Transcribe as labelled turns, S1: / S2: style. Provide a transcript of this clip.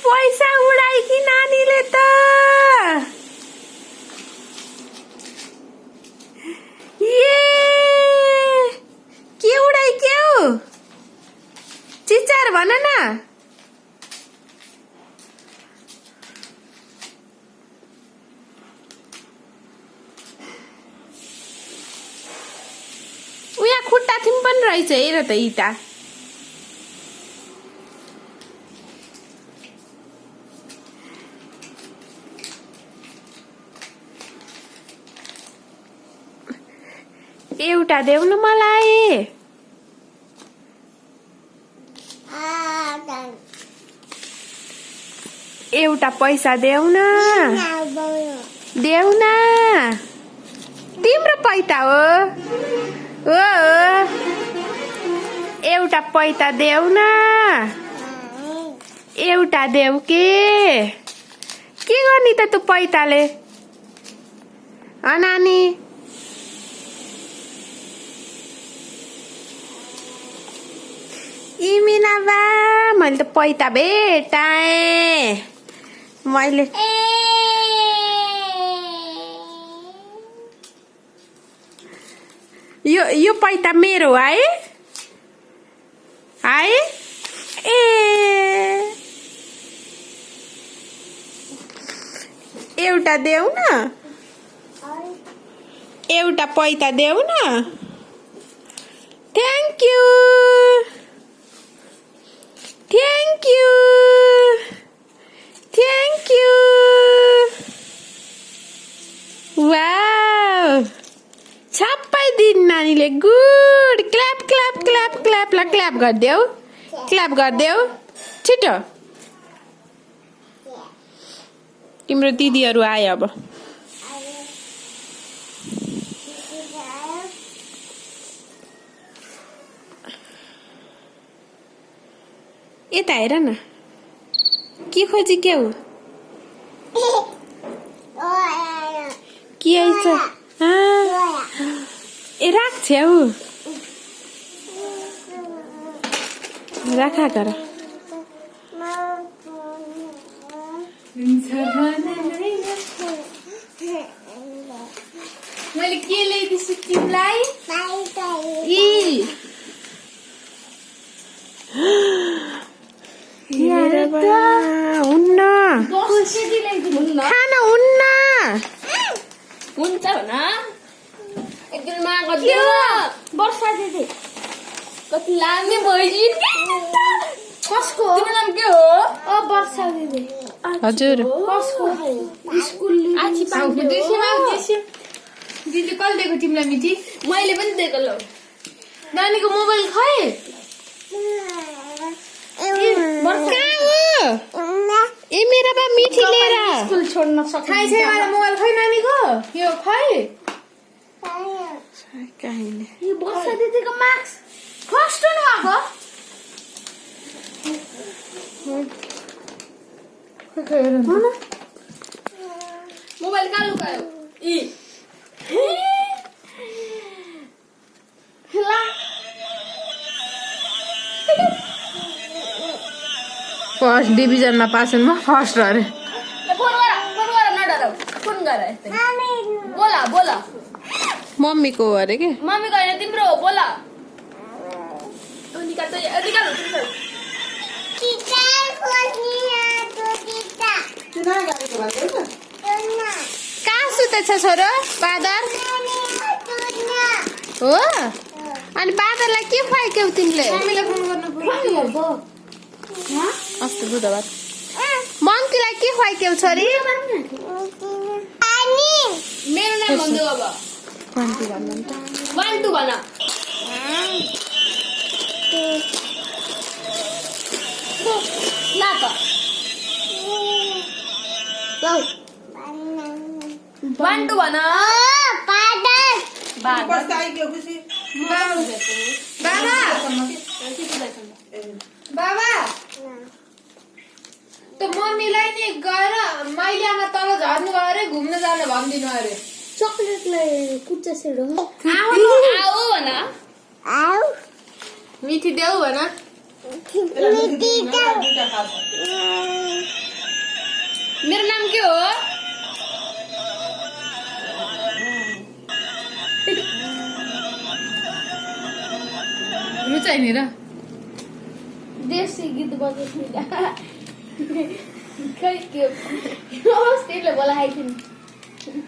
S1: पैसा उडाई कि नानीले त के उडाई के हो चिचार भन न उया खुट्टा थिम पनि रहेछ हेर त इटा एउटा देऊ न मलाई एउटा पैसा देऊ न देऊ न तिम्रो पैसा हो एउटा पैसा देऊ न एउटा देऊ के गर्ने त तँ पैसाले नानी इमिना बा मैले त पैसा भेटाएँ मैले यो पैसा मेरो है एउटा देऊ न एउटा पैसा देऊ न थ्याङ्क यू वाउ छप्पै दिन नानीले good clap clap clap clap ल क्ल्याप गरिदेऊ छिटो तिम्रो दिदीहरू आए अब यता हेर न के खोजी के हो के आइछ ए राख छेउ राखा गर मैले के ल्याइदिन्छु तिमीलाई खाना हुन्न
S2: हुन्छ न एकदिनमा वर्षा दिदी कति लामे भइदिन कसको तिम्रो नाम के हो वर्षा दिदी
S1: हजुर
S2: कसको स्कुल आछि पाउँछ
S1: दिदीले कल दिएको तिमीलाई मिठी
S2: मैले पनि दिएको ल
S1: नानीको मोबाइल खै ए मेरा बा मिठी लिएर
S2: स्कुल छोड्न सक्छ
S1: खाइ छै मलाई मोबाइल खै नानीको यो खै काहीले
S2: यो वर्षा दिदीको मार्क्स फर्स्ट हुनु भएको मोबाइल कहाँ लुकायो
S1: फर्स्ट डिभिजनमा पास हुनु फर्स्ट अरे
S2: बोला
S1: मम्मीको हो अरे के
S2: मम्मीको हैन तिम्रो हो बोला
S1: कहाँ सुतेछ छोरो बादर हो अनि बादरलाई के खुवाइक्यौ तिमीले अस्ति बुधबार मन्तीलाई के खुवाइक्यौ छोरी
S2: मेरो नाम भन्नु अब
S1: 1 2 भन्नु नि त
S2: 1 2 भन ला त 1 2 भन
S3: बाबा त मम्मीलाई नि गएर मैले आमा तल झर्नु गएर घुम्न जान भन्दिनु अरे
S2: चकलेटलाई कुच्चा सेडो
S3: आऊ भन मिठी देऊ भन
S2: मेरो नाम के हो
S3: रुचाइ नि र
S2: देशी गीत बजाउँछु खै के अस्तिले बोलाएको थिएँ